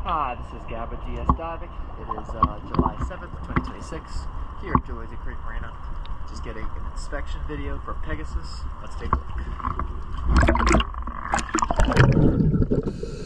Hi, this is Gab at DS Diving. It is July 7th, 2026, here at Joyzy Creek Marina. Just getting an inspection video for Pegasus. Let's take a look.